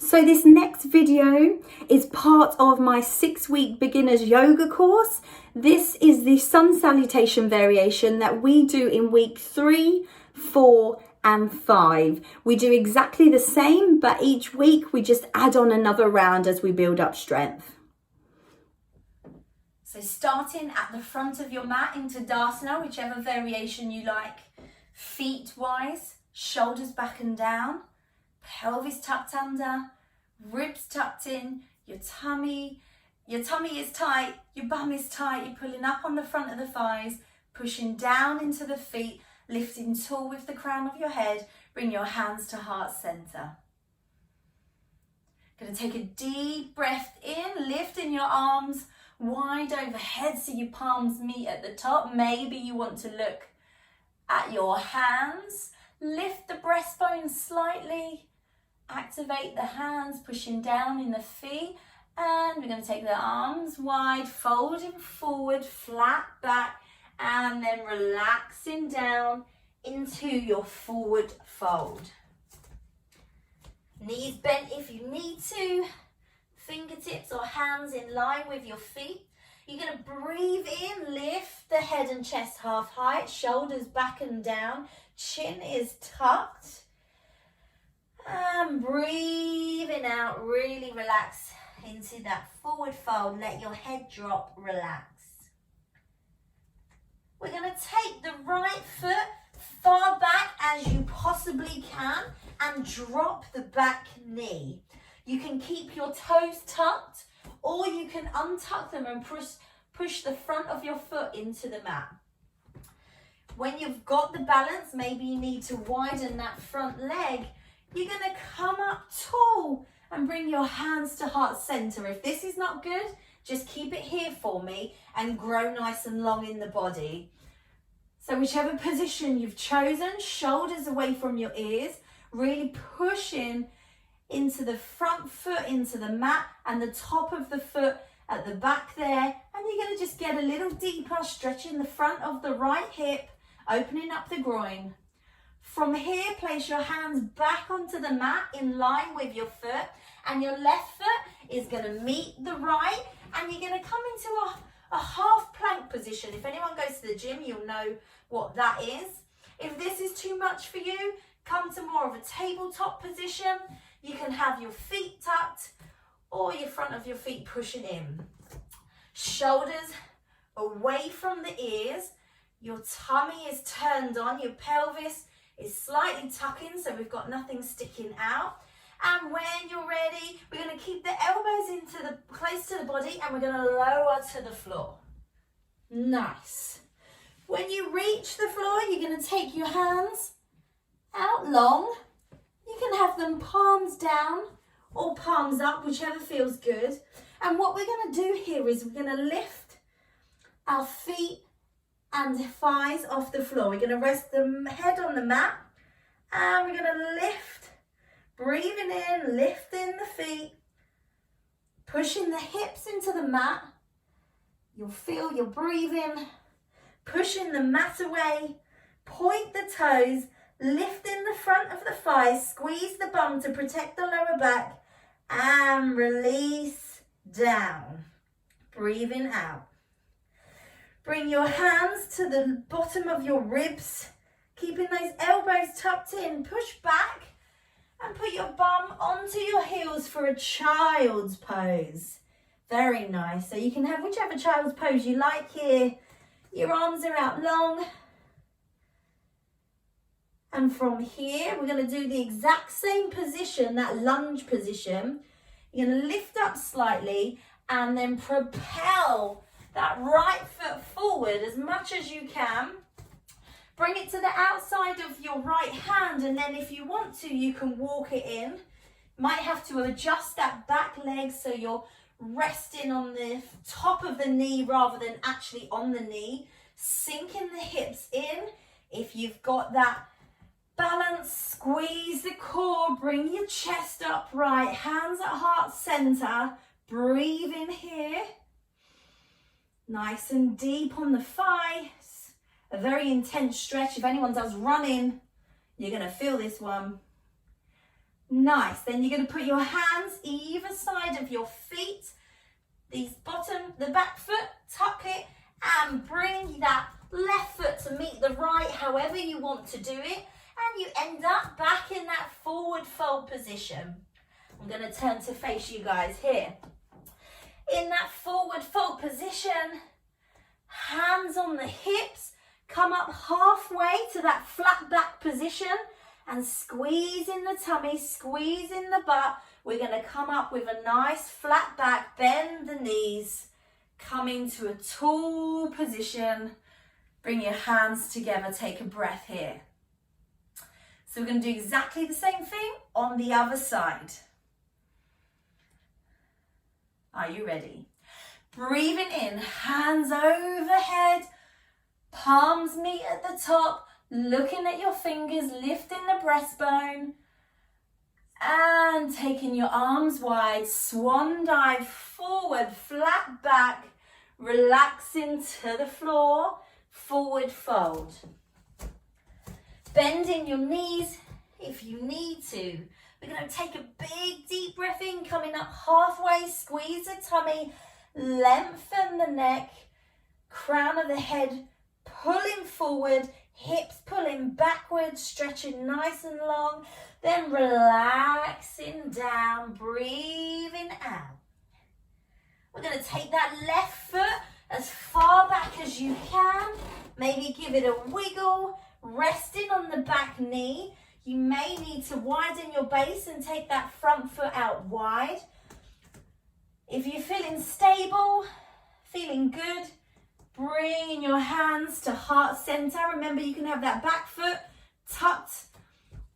So this next video is part of my 6-week beginners yoga course. This is the Sun Salutation variation that we do in week 3, 4 and 5. We do exactly the same, but each week we just add on another round as we build up strength. So starting at the front of your mat into Tadasana, whichever variation you like, feet wise, shoulders back and down, pelvis tucked under, ribs tucked in, your tummy is tight, your bum is tight, you're pulling up on the front of the thighs, pushing down into the feet, lifting tall with the crown of your head, bring your hands to heart center. Gonna take a deep breath in, lifting your arms wide overhead so your palms meet at the top. Maybe you want to look at your hands, lift the breastbone slightly, activate the hands, pushing down in the feet, and we're going to take the arms wide, folding forward, flat back, and then relaxing down into your forward fold. Knees bent if you need to, fingertips or hands in line with your feet. You're going to breathe in, lift the head and chest half height, shoulders back and down, chin is tucked. And breathing out, really relax into that forward fold. Let your head drop, relax. We're going to take the right foot far back as you possibly can and drop the back knee. You can keep your toes tucked, or you can untuck them and push the front of your foot into the mat. When you've got the balance, maybe you need to widen that front leg. You're going to come up tall and bring your hands to heart center. If this is not good, just keep it here for me and grow nice and long in the body. So whichever position you've chosen, shoulders away from your ears, really pushing into the front foot, into the mat, and the top of the foot at the back there. And you're going to just get a little deeper, stretching the front of the right hip, opening up the groin. From here, place your hands back onto the mat in line with your foot, and your left foot is going to meet the right, and you're going to come into a half plank position. If anyone goes to the gym, you'll know what that is. If this is too much for you, come to more of a tabletop position. You can have your feet tucked or your front of your feet pushing in. Shoulders away from the ears. Your tummy is turned on. Your pelvis is slightly tucking, so we've got nothing sticking out. And when you're ready, we're going to keep the elbows close to the body, and we're going to lower to the floor. Nice. When you reach the floor, you're going to take your hands out long. You can have them palms down or palms up, whichever feels good. And what we're going to do here is we're going to lift our feet and thighs off the floor. We're going to rest the head on the mat, and we're going to lift, breathing in, lifting the feet, pushing the hips into the mat. You'll feel your breathing, pushing the mat away, point the toes, lifting the front of the thighs, squeeze the bum to protect the lower back, and release down. Breathing out. Bring your hands to the bottom of your ribs, keeping those elbows tucked in. Push back and put your bum onto your heels for a child's pose. Very nice. So you can have whichever child's pose you like here. Your arms are out long. And from here, we're going to do the exact same position, that lunge position. You're going to lift up slightly and then propel that right foot forward as much as you can. Bring it to the outside of your right hand, and then if you want to, you can walk it in. Might have to adjust that back leg so you're resting on the top of the knee rather than actually on the knee. Sinking the hips in. If you've got that balance, squeeze the core, bring your chest upright, hands at heart center. Breathe in here. Nice and deep on the thighs. A very intense stretch. If anyone does running, you're going to feel this one. Nice. Then you're going to put your hands either side of your feet. The back foot, tuck it and bring that left foot to meet the right, however you want to do it. And you end up back in that forward fold position. I'm going to turn to face you guys here. In that forward fold position, hands on the hips, come up halfway to that flat back position and squeeze in the tummy, squeeze in the butt. We're going to come up with a nice flat back, bend the knees, come into a tall position. Bring your hands together, take a breath here. So we're going to do exactly the same thing on the other side. Are you ready? Breathing in, hands overhead, palms meet at the top, looking at your fingers, lifting the breastbone, and taking your arms wide, swan dive forward, flat back, relaxing to the floor, forward fold. Bending your knees if you need to. We're going to take a big deep breath in, coming up halfway, squeeze the tummy, lengthen the neck, crown of the head pulling forward, hips pulling backwards, stretching nice and long, then relaxing down, breathing out. We're going to take that left foot as far back as you can, maybe give it a wiggle, resting on the back knee. You may need to widen your base and take that front foot out wide. If you're feeling stable, feeling good, bringing your hands to heart center. Remember, you can have that back foot tucked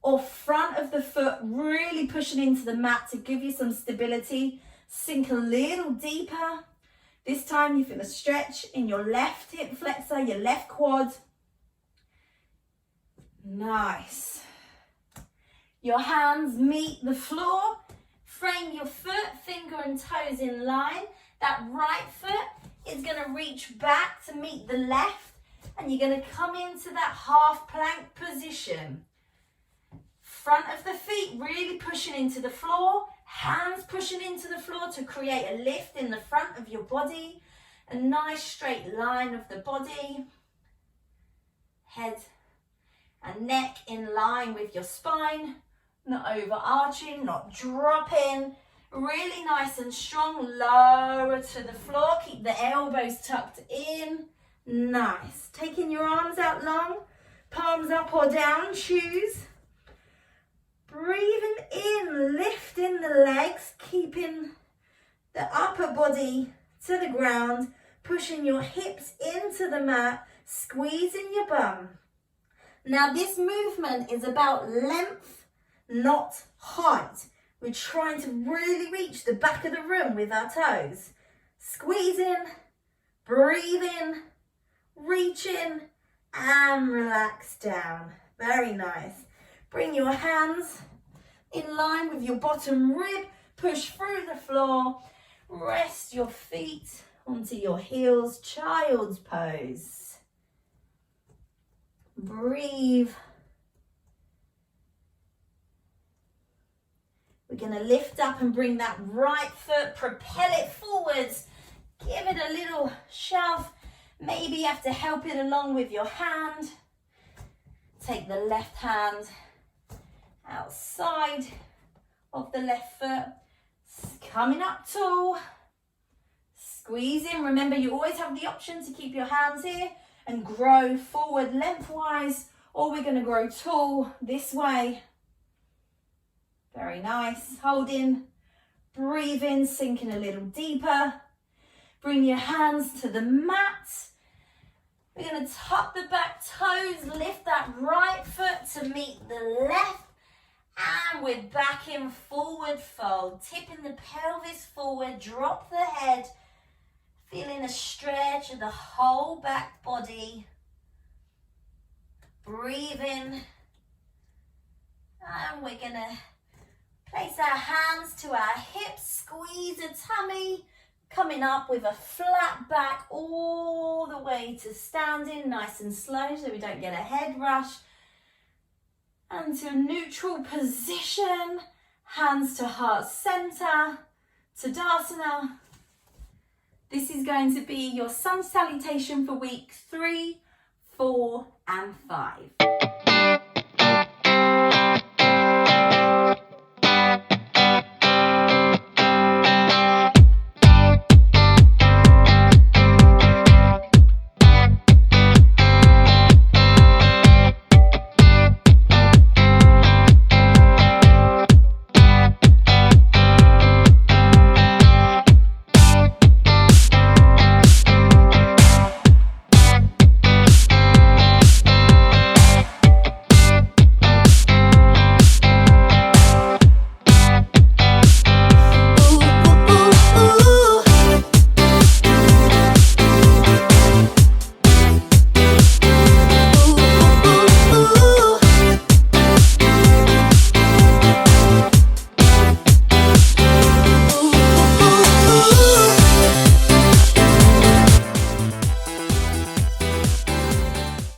or front of the foot, really pushing into the mat to give you some stability. Sink a little deeper. This time you feel a stretch in your left hip flexor, your left quad. Nice. Your hands meet the floor. Frame your foot, finger and toes in line. That right foot is going to reach back to meet the left, and you're going to come into that half plank position. Front of the feet really pushing into the floor, hands pushing into the floor to create a lift in the front of your body. A nice straight line of the body. Head and neck in line with your spine. Not overarching, not dropping. Really nice and strong. Lower to the floor. Keep the elbows tucked in. Nice. Taking your arms out long. Palms up or down. Choose. Breathing in. Lifting the legs. Keeping the upper body to the ground. Pushing your hips into the mat. Squeezing your bum. Now this movement is about length, not height. We're trying to really reach the back of the room with our toes. Squeezing, breathing, reaching, and relax down. Very nice. Bring your hands in line with your bottom rib. Push through the floor. Rest your feet onto your heels. Child's pose. Breathe. We're going to lift up and bring that right foot, propel it forwards. Give it a little shove. Maybe you have to help it along with your hand. Take the left hand outside of the left foot. Coming up tall. Squeeze in. Remember, you always have the option to keep your hands here and grow forward lengthwise, or we're going to grow tall this way. Very nice. Holding, breathing, sinking a little deeper. Bring your hands to the mat. We're going to tuck the back toes, lift that right foot to meet the left, and we're back in forward fold. Tipping the pelvis forward, drop the head. Feeling a stretch of the whole back body. Breathing. And we're going to place our hands to our hips. Squeeze the tummy. Coming up with a flat back all the way to standing. Nice and slow so we don't get a head rush. And to a neutral position. Hands to heart center, Tadasana. This is going to be your Sun Salutation for week 3, 4 and 5.